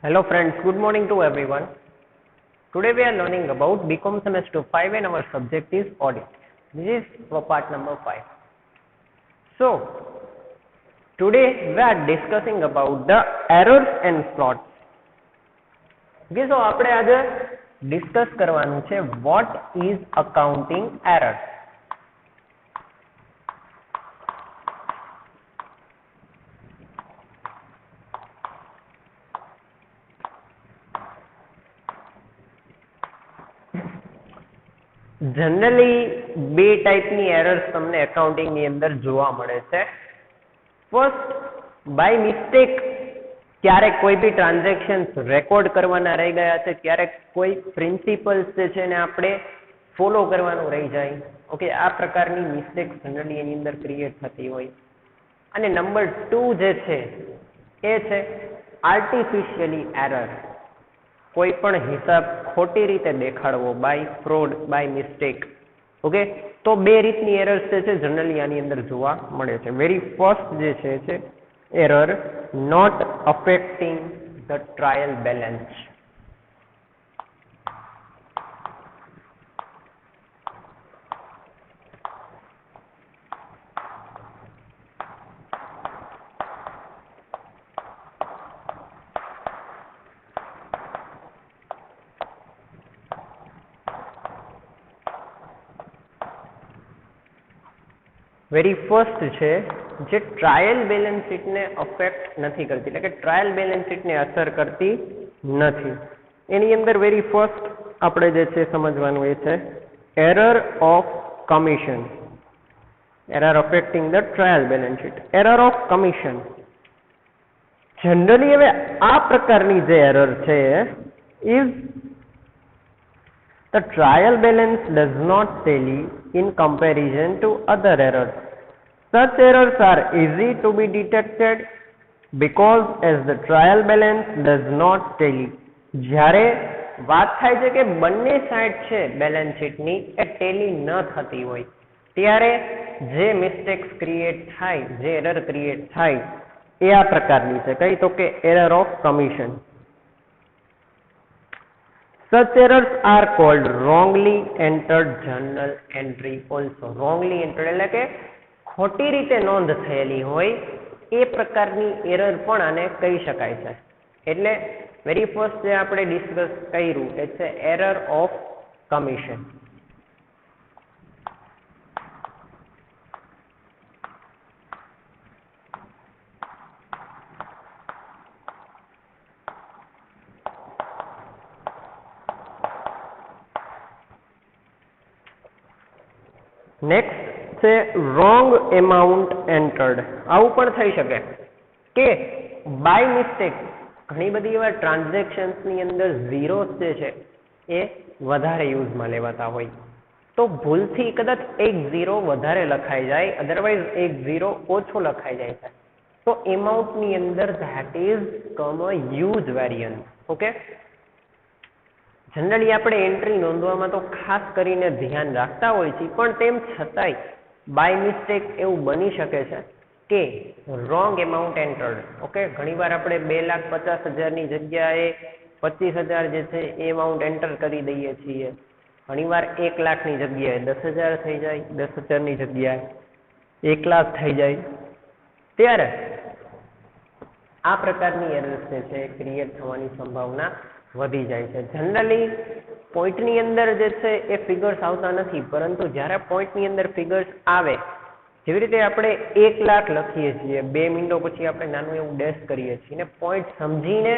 Hello friends, good morning to everyone. Today we are learning about BCom semester 5 and our subject is audit. This is for part number 5. So, today we are discussing about the errors and frauds. Okay, so આપણે આજે discuss કરવાનું છે what is accounting error. Generally બે ટાઈપની errors તમને એકાઉન્ટિંગની અંદર જોવા મળે છે. ફર્સ્ટ, બાય મિસ્ટેક ક્યારેક કોઈ બી ટ્રાન્ઝેક્શન્સ રેકોર્ડ કરવાના રહી ગયા છે, ક્યારેક કોઈ પ્રિન્સિપલ્સ જે છે ને આપણે ફોલો કરવાનું રહી જાય. ઓકે, આ પ્રકારની મિસ્ટેક જનરલી એની અંદર ક્રિએટ થતી હોય. અને નંબર 2 જે છે એ છે આર્ટિફિશિયલી એરર. કોઈ પણ હિસાબ ખોટી રીતે દેખાડવો by fraud, by mistake. Okay, તો બે રીતની એરર્સ જે છે જનરલી આની અંદર જોવા મળે છે. વેરી ફર્સ્ટ જે છે error not affecting the trial balance. Very first છે જે ટ્રાયલ બેલેન્સ શીટને અફેક્ટ નથી કરતી, એટલે કે ટ્રાયલ બેલેન્સ શીટને અસર કરતી નથી. એની અંદર વેરી ફર્સ્ટ આપણે જે છે સમજવાનું એ છે error of commission. Error affecting the trial balance sheet, error of commission. Generally હવે આ પ્રકારની જે એરર છે is the trial balance does not tally in comparison to other errors. Such errors are easy to be detected because as the trial balance does not tally. જ્યારે વાત થાય છે કે બંને સાઈડ છે બેલેન્સ શીટની એ ટેલી ન થતી હોય ત્યારે જે મિસ્ટેક્સ ક્રિએટ થાય, જે એરર ક્રિએટ થાય એ આ પ્રકારની છે. કઈ તો કે error of commission. Such errors are called wrongly entered journal entry also. Wrongly entered એટલે કે ખોટી રીતે નોંધ થયેલી હોય એ પ્રકારની એરર પણ આને કહી શકાય છે. એટલે વેરી ફર્સ્ટ જે આપણે ડિસ્કસ કર્યું એ છે એરર ઓફ કમિશન. નેક્સ્ટ છે રોંગ એમાઉન્ટ એન્ટર્ડ. આવું પણ થઈ શકે કે બાય મિસ્ટેક ઘણી બધી એવા ટ્રાન્ઝેક્શન્સની અંદર ઝીરોસ જે છે એ વધારે યુઝમાં લેવાતા હોય, તો ભૂલથી કદાચ એક ઝીરો વધારે લખાઈ જાય, અધરવાઇઝ એક ઝીરો ઓછો લખાઈ જાય છે, તો એમાઉન્ટની અંદર that is come a huge variance. Okay, generally આપણે એન્ટ્રી નોંધવામાં તો ખાસ કરીને ધ્યાન રાખતા હોય છે, પણ તેમ છતાંય બાય મિસ્ટેક એવું બની શકે છે કે રોંગ એમાઉન્ટ એન્ટર્ડ. ઓકે, ઘણીવાર આપણે 2,50,000ની જગ્યાએ 25,000 જે છે એ એમાઉન્ટ એન્ટર કરી દઈએ છીએ. ઘણીવાર 1,00,000ની જગ્યાએ 10,000 થઈ જાય, 10,000ની જગ્યાએ 1,00,000 થઈ જાય. ત્યારે આ પ્રકારની એરર્સ જે છે ક્રિએટ થવાની સંભાવના વધી જાય છે. જનરલી પોઈન્ટની અંદર જે છે એ ફિગર્સ આવતા નથી, પરંતુ જ્યારે પોઈન્ટની અંદર ફિગર્સ આવે, જેવી રીતે આપણે 1,00,000 લખીએ છીએ, 2 મિનિટો પછી આપણે નાનું એવું ડેશ કરીએ છીએ ને પોઈન્ટ સમજીને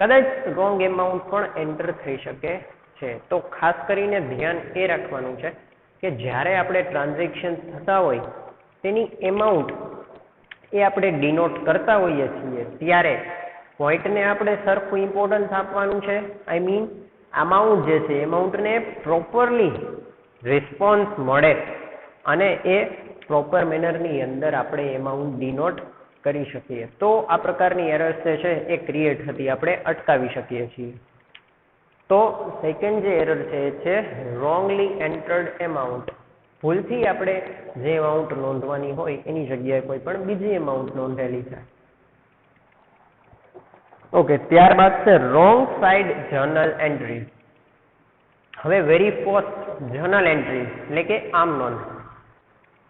કદાચ રોંગ એમાઉન્ટ પણ એન્ટર થઈ શકે છે. તો ખાસ કરીને ધ્યાન એ રાખવાનું છે કે જ્યારે આપણે ટ્રાન્ઝેક્શન થતા હોય તેની એમાઉન્ટ એ આપણે ડિનોટ કરતા હોઈએ છીએ ત્યારે પોઈન્ટને આપણે સરખું ઇમ્પોર્ટન્સ આપવાનું છે. આઈ મીન અમાઉન્ટ જે છે એમાઉન્ટને પ્રોપરલી રિસ્પોન્સ મળે અને એ પ્રોપર મેનરની અંદર આપણે એમાઉન્ટ ડિનોટ કરી શકીએ, તો આ પ્રકારની એરર્સ જે છે એ ક્રિએટ થતી આપણે અટકાવી શકીએ છીએ. તો સેકન્ડ જે એરર છે એ છે રોંગલી એન્ટર્ડ એમાઉન્ટ. ભૂલથી આપણે જે એમાઉન્ટ નોંધવાની હોય એની જગ્યાએ કોઈ પણ બીજી એમાઉન્ટ નોંધેલી છે. ઓકે, ત્યારબાદ છે રોંગ સાઇડ જર્નલ એન્ટ્રી. હવે વેરી ફર્સ્ટ જર્નલ એન્ટ્રી એટલે કે આમ નોંધ.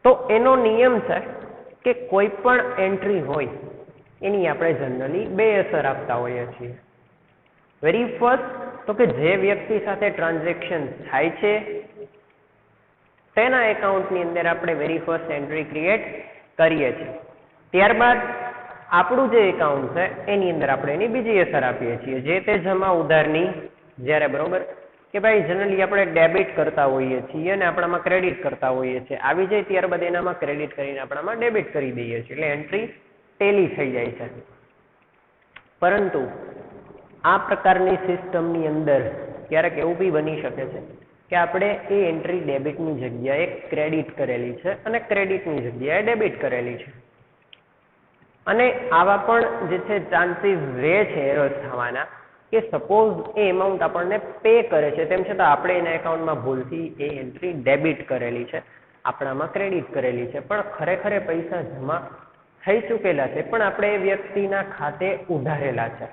તો એનો નિયમ છે કે કોઈ પણ એન્ટ્રી હોય એની આપણે જનરલી બે અસર આપતા હોઈએ છીએ. વેરી ફર્સ્ટ તો કે જે વ્યક્તિ સાથે ટ્રાન્ઝેક્શન થાય છે તેના એકાઉન્ટની અંદર આપણે વેરી ફર્સ્ટ એન્ટ્રી ક્રિએટ કરીએ છીએ. ત્યારબાદ આપણું જે એકાઉન્ટ છે એની અંદર આપણે એની બીજી અસર આપીએ છીએ, જે તે જમા ઉધારની જ્યારે બરોબર કે ભાઈ જનરલી આપણે ડેબિટ કરતા હોઈએ છીએ અને આપણામાં ક્રેડિટ કરતા હોઈએ છીએ, આવી જાય ત્યારબાદ એનામાં ક્રેડિટ કરીને આપણામાં ડેબિટ કરી દઈએ છીએ એટલે એન્ટ્રી ટેલી થઈ જાય છે. પરંતુ આ પ્રકારની સિસ્ટમની અંદર ક્યારેક એવું બી બની શકે છે કે આપણે એ એન્ટ્રી ડેબિટની જગ્યાએ ક્રેડિટ કરેલી છે અને ક્રેડિટની જગ્યાએ ડેબિટ કરેલી છે. અને આવા પણ જે છે ચાન્સીસ રહે છે એરર્સ થવાના કે સપોઝ એ એમાઉન્ટ આપણને પે કરે છે તેમ છતાં આપણે એના એકાઉન્ટમાં ભૂલથી એ એન્ટ્રી ડેબિટ કરેલી છે, આપણામાં ક્રેડિટ કરેલી છે, પણ ખરેખર એ પૈસા જમા થઈ ચૂકેલા છે પણ આપણે એ વ્યક્તિના ખાતે ઉધારેલા છે.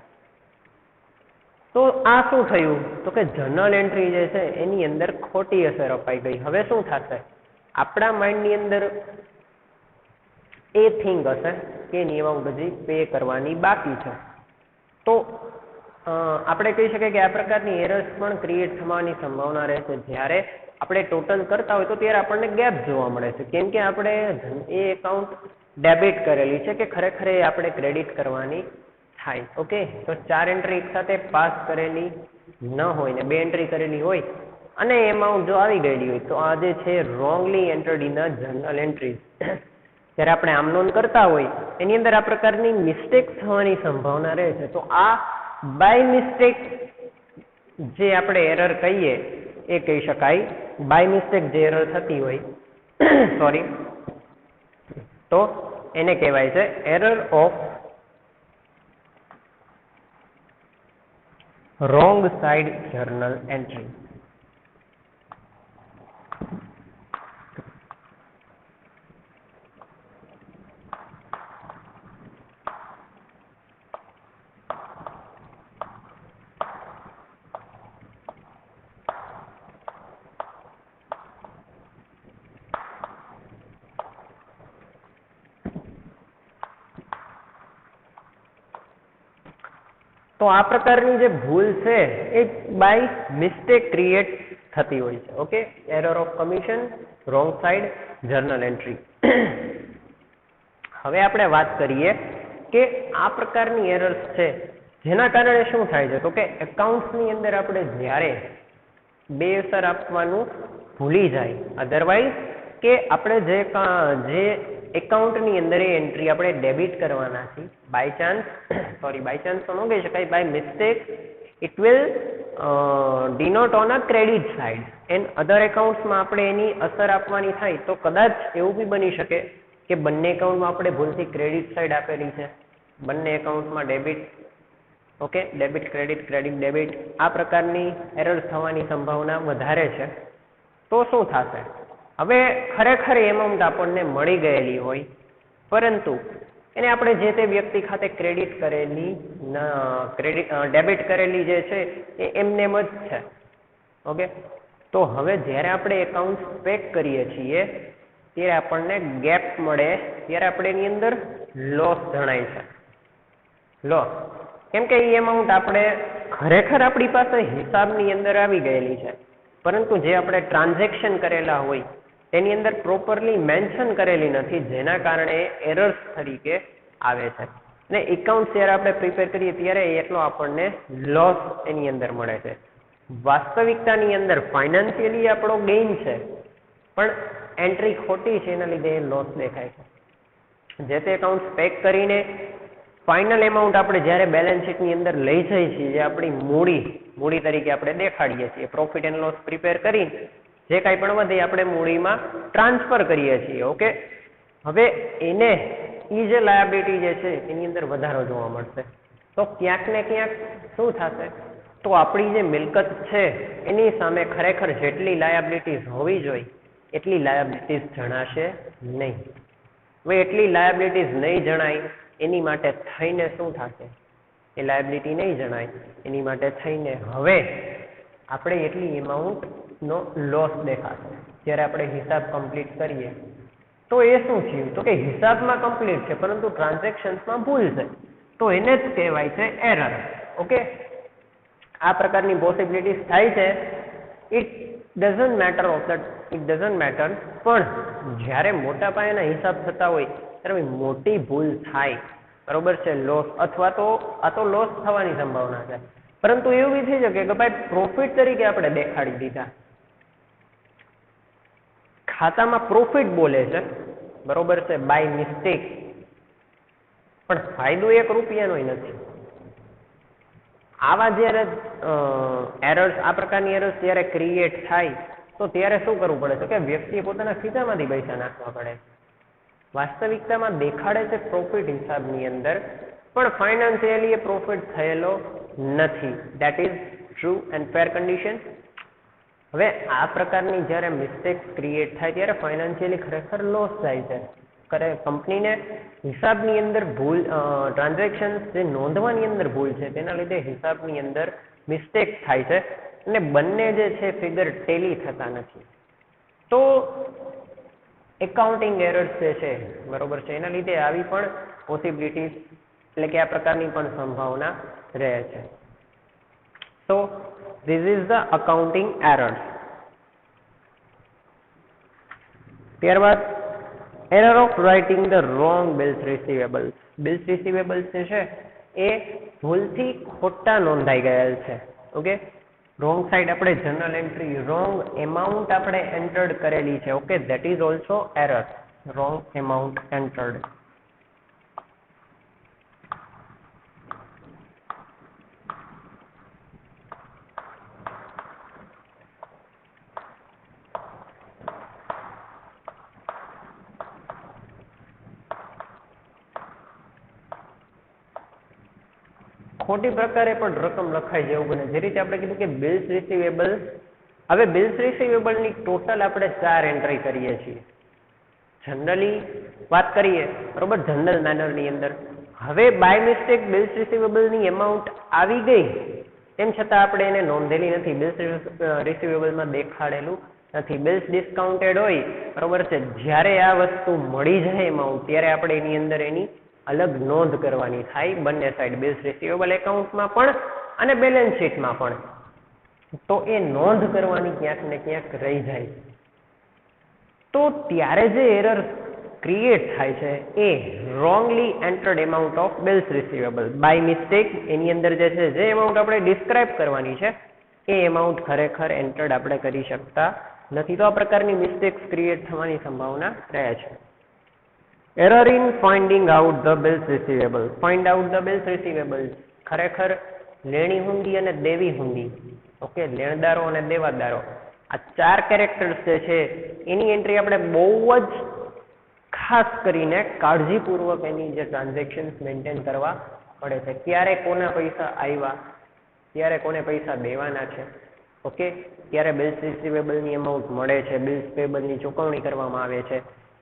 તો આ શું થયું તો કે જર્નલ એન્ટ્રી જે છે એની અંદર ખોટી અસર અપાઈ ગઈ. હવે શું થશે, આપણા માઇન્ડની અંદર એ થિંગ હશે કે એની એમાઉન્ટ હજી પે કરવાની બાકી છે. તો આપણે કહી શકીએ કે આ પ્રકારની એરર્સ પણ ક્રિએટ થવાની સંભાવના રહે છે. જ્યારે આપણે ટોટલ કરતા હોય તો ત્યારે આપણને ગેપ જોવા મળે છે, કેમ કે આપણે એ એકાઉન્ટ ડેબિટ કરેલી છે કે ખરેખર એ આપણે ક્રેડિટ કરવાની થાય. ઓકે, તો 4 એન્ટ્રી એક સાથે પાસ કરેલી ન હોય ને 2 એન્ટ્રી કરેલી હોય અને એમાઉન્ટ જો આવી ગયેલી હોય તો આ જે છે wrongly entered in a journal entries. જ્યારે આપણે આમ નોંધ કરતા હોય એની અંદર આ પ્રકારની મિસ્ટેક થવાની સંભાવના રહે છે. તો આ બાય મિસ્ટેક જે આપણે એરર કહીએ એ કહી શકાય. બાય મિસ્ટેક જે એરર થતી હોય સોરી, તો એને કહેવાય છે error of wrong side journal entry. તો આ પ્રકારની જે ભૂલ છે એ બાય મિસ્ટેક ક્રિએટ થતી હોય છે. Okay, error of commission wrong side journal entry. હવે આપણે વાત કરીએ કે આ પ્રકારની એરર્સ છે જેના કારણે શું થાય છે તો કે એકાઉન્ટ્સની અંદર આપણે જ્યારે બે અસર આપવાનું ભૂલી જાય, અધરવાઇઝ કે આપણે જે એકાઉન્ટની અંદર એ એન્ટ્રી આપણે ડેબિટ કરવાના છે બાય ચાન્સ તો ન કહી શકાય, by mistake it will denote on a credit side and other એકાઉન્ટ્સમાં આપણે એની અસર આપવાની થાય તો કદાચ એવું બી બની શકે કે બંને એકાઉન્ટમાં આપણે ભૂલથી ક્રેડિટ સાઇડ આપેલી છે, બંને એકાઉન્ટમાં debit. Okay, debit credit credit debit આ પ્રકારની એરર થવાની સંભાવના વધારે છે. તો શું થશે, હવે ખરેખર એમાઉન્ટ આપણને મળી ગયેલી હોય પરંતુ એને આપણે જે તે વ્યક્તિ ખાતે ક્રેડિટ કરેલી ડેબિટ કરેલી જે છે એ એમનેમ જ છે. ઓકે, તો હવે જ્યારે આપણે એકાઉન્ટ પેક કરીએ છીએ ત્યારે આપણને ગેપ મળે ત્યારે આપણે એની અંદર લોસ જણાય છે. લોસ કેમ કે એ એમાઉન્ટ આપણે ખરેખર આપણી પાસે હિસાબની અંદર આવી ગયેલી છે પરંતુ જે આપણે ટ્રાન્ઝેક્શન કરેલા હોય તેની અંદર પ્રોપરલી મેન્શન કરેલી નથી, જેના કારણે એરર્સ તરીકે આવે છે. ને એકાઉન્ટ જ્યારે આપણે પ્રિપેર કરીએ ત્યારે એટલો આપણને લોસ એની અંદર મળે છે. વાસ્તવિકતાની અંદર ફાઇનાન્શિયલી આપણો ગેઇન છે પણ એન્ટ્રી ખોટી છે એના લીધે લોસ દેખાય છે. જે તે એકાઉન્ટ પેક કરીને ફાઇનલ એમાઉન્ટ આપણે જ્યારે બેલેન્સ શીટની અંદર લઈ જઈએ છીએ, જે આપણી મૂડી તરીકે આપણે દેખાડીએ છીએ, પ્રોફિટ એન્ડ લોસ પ્રિપેર કરીને જે કાંઈ પણ વધે આપણે મૂડીમાં ટ્રાન્સફર કરીએ છીએ. ઓકે, હવે એને એ જે લાયબિલિટી જે છે એની અંદર વધારો જોવા મળશે. તો ક્યાંક ને ક્યાંક શું થશે તો આપણી જે મિલકત છે એની સામે ખરેખર જેટલી લાયબિલિટીઝ હોવી જોઈએ એટલી લાયબિલિટીઝ જણાશે નહીં. હવે એટલી લાયબિલિટીઝ નહીં જણાય એની માટે થઈને શું થશે એ લાયબિલિટી નહીં જણાય. એની માટે થઈને હવે આપણે એટલી એમાઉન્ટનો લોસ દેખાશે. જ્યારે આપણે હિસાબ કમ્પ્લીટ કરીએ તો એ શું થયું તો કે હિસાબમાં કમ્પ્લીટ છે પરંતુ ટ્રાન્ઝેક્શન્સમાં ભૂલ છે, તો એને જ કહેવાય છે એરર. ઓકે, આ પ્રકારની પોસિબિલિટીઝ થાય છે. ઇટ ડઝન્ટ મેટર પણ જ્યારે મોટા પાયાના હિસાબ થતા હોય ત્યારે મોટી ભૂલ થાય, બરોબર છે, લોસ અથવા તો આ તો લોસ થવાની સંભાવના છે. પરંતુ એવું બી થઈ શકે કે ભાઈ પ્રોફિટ તરીકે આપણે દેખાડી દીધા, ખાતામાં પ્રોફિટ બોલે છે, બરોબર છે, બાય મિસ્ટેક, પણ ફાયદો ₹1 નથી. આવા જ્યારે એરર્સ, આ પ્રકારની એરર્સ જ્યારે ક્રિએટ થાય તો ત્યારે શું કરવું પડે છે કે વ્યક્તિએ પોતાના ખિસ્સામાંથી પૈસા નાખવા પડે. વાસ્તવિકતામાં દેખાડે છે પ્રોફિટ હિસાબની અંદર, પણ ફાઇનાન્શિયલી એ પ્રોફિટ થયેલો નથી. That is true and fair condition. હવે આ પ્રકારની જ્યારે મિસ્ટેક ક્રિએટ થાય ત્યારે ફાઇનાન્શિયલી ખરેખર લોસ થાય છે. કંપનીને હિસાબની અંદર ભૂલ, ટ્રાન્ઝેક્શન્સ જે નોંધવાની અંદર ભૂલ છે તેના લીધે હિસાબની અંદર મિસ્ટેક થાય છે અને બંને જે છે ફિગર ટેલી થતા નથી. તો એકાઉન્ટિંગ એરર્સ જે છે, બરોબર છે, એના લીધે આવી પણ પોસિબિલિટીઝ, એટલે કે આ પ્રકારની પણ સંભાવના રહે છે. So this is the accounting errors. ત્યારબાદ error of writing the wrong bills receivables. Bills receivables જે છે એ ભૂલથી ખોટા નોંધાઈ ગયેલ છે. ઓકે, રોંગ સાઈડ આપણે જર્નલ એન્ટ્રી, રોંગ એમાઉન્ટ આપણે એન્ટર્ડ કરેલી છે. Okay, that is also error, wrong amount entered. ખોટી પ્રકારે પણ રકમ લખાઈ જેવું બને. જે રીતે આપણે કીધું કે બિલ્સ રિસીવેબલ, હવે બિલ્સ રિસીવેબલની ટોટલ આપણે 4 એન્ટ્રી કરીએ છીએ. જનરલી વાત કરીએ, બરોબર, જનરલ મેનરની અંદર. હવે બાય મિસ્ટેક બિલ્સ રિસીવેબલની એમાઉન્ટ આવી ગઈ, તેમ છતાં આપણે એને નોંધેલી નથી, બિલ્સ રિસીવેબલમાં દેખાડેલું નથી. બિલ્સ ડિસ્કાઉન્ટેડ હોય, બરોબર છે, જ્યારે આ વસ્તુ મળી જાય એમાઉન્ટ, ત્યારે આપણે એની અંદર એની અલગ નોંધ કરવાની થાય, બંને સાઈડ, બિલ્સ રિસીવેબલ એકાઉન્ટમાં પણ અને બેલેન્સ શીટમાં પણ. તો એ નોંધ કરવાની ક્યાંક ને ક્યાંક રહી જાય. તો ત્યારે જે એરર ક્રિએટ થાય છે એ wrongly entered amount of bills receivable, by mistake એની અંદર જે છે, જે એમાઉન્ટ આપણે ડિસ્ક્રાઇબ કરવાની છે એ એમાઉન્ટ ખરેખર એન્ટર્ડ આપણે કરી શકતા નથી. તો આ પ્રકારની મિસ્ટેક્સ ક્રિએટ થવાની સંભાવના રહે છે. Error in finding out the bills receivable. Find out the bills receivable, ખરેખર લેણી હુંડી અને દેવી હુંડી, ઓકે, લેણદારો અને દેવાદારો, આ 4 કેરેક્ટર્સ જે છે એની એન્ટ્રી આપણે બહુ જ ખાસ કરીને કાળજીપૂર્વક એની જે ટ્રાન્ઝેક્શન્સ મેન્ટેન કરવા પડે છે. ક્યારે કોના પૈસા આવ્યા, ક્યારે કોને પૈસા દેવાના છે, ઓકે, ક્યારે બિલ્સ રિસીવેબલની એમાઉન્ટ મળે છે, બિલ્સ પેબલની ચૂકવણી કરવામાં આવે છે,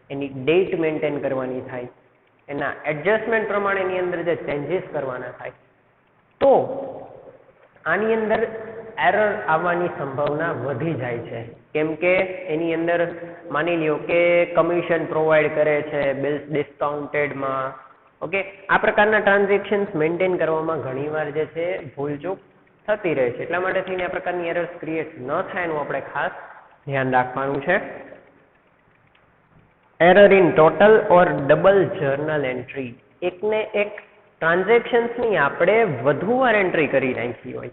એની ડેટ મેન્ટેન કરવાની થાય, એના એડજસ્ટમેન્ટ પ્રમાણે એની અંદર જે ચેન્જીસ કરવાના થાય. તો આની અંદર એરર આવવાની સંભાવના વધી જાય છે. કેમ કે એની અંદર માની લ્યો કે કમિશન પ્રોવાઈડ કરે છે બિલ્સ ડિસ્કાઉન્ટેડમાં, ઓકે, આ પ્રકારના ટ્રાન્ઝેક્શન્સ મેન્ટેન કરવામાં ઘણીવાર જે છે ભૂલચૂક થતી રહે છે. એટલા માટે થઈને આ પ્રકારની એરર્સ ક્રિએટ ન થાય એનું આપણે ખાસ ધ્યાન રાખવાનું છે. Error in total or double journal entry. એકને એક ટ્રાન્ઝેક્શન્સની આપણે વધુ વાર એન્ટ્રી કરી નાખી હોય.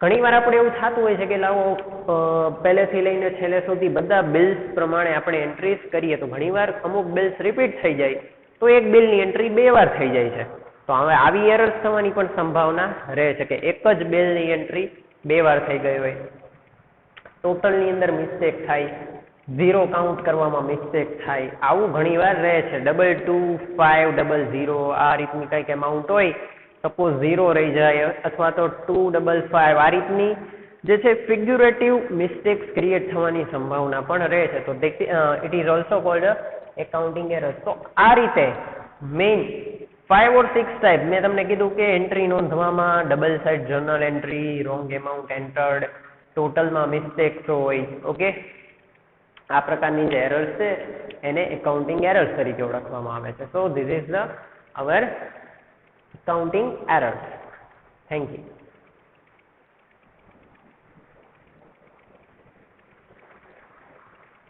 ઘણીવાર આપણે એવું થતું હોય છે કે લાવો પહેલેથી લઈને છેલ્લે સુધી બધા બિલ્સ પ્રમાણે આપણે એન્ટ્રીઝ કરીએ તો ઘણીવાર અમુક બિલ્સ રિપીટ થઈ જાય તો એક બિલની એન્ટ્રી 2 વાર થઈ જાય છે. તો હવે આવી એરર્સ થવાની પણ સંભાવના રહે છે કે એક જ બિલની એન્ટ્રી 2 વાર થઈ ગઈ હોય, ટોટલની અંદર મિસ્ટેક થાય, 0 કાઉન્ટ કરવામાં મિસ્ટેક થાય, આવું ઘણીવાર રહે છે. 225500 આ રીતની કંઈક એમાઉન્ટ હોય, સપોઝ 0 રહી જાય અથવા તો 255 આ રીતની જે છે ફિગ્યુરેટિવ મિસ્ટેક્સ ક્રિએટ થવાની સંભાવના પણ રહે છે. તો it is also cold accounting error. તો આ રીતે મેઇન 5 or 6 ટાઈપ મેં તમને કીધું કે એન્ટ્રી નોંધવામાં double side journal entry, wrong amount entered, ટોટલમાં મિસ્ટેક્સ હોય. ઓકે, આ પ્રકારની જે એરર્સ છે એને એકાઉન્ટિંગ એરર્સ તરીકે ઓળખવામાં આવે છે. So this is the hour accounting errors. Thank you.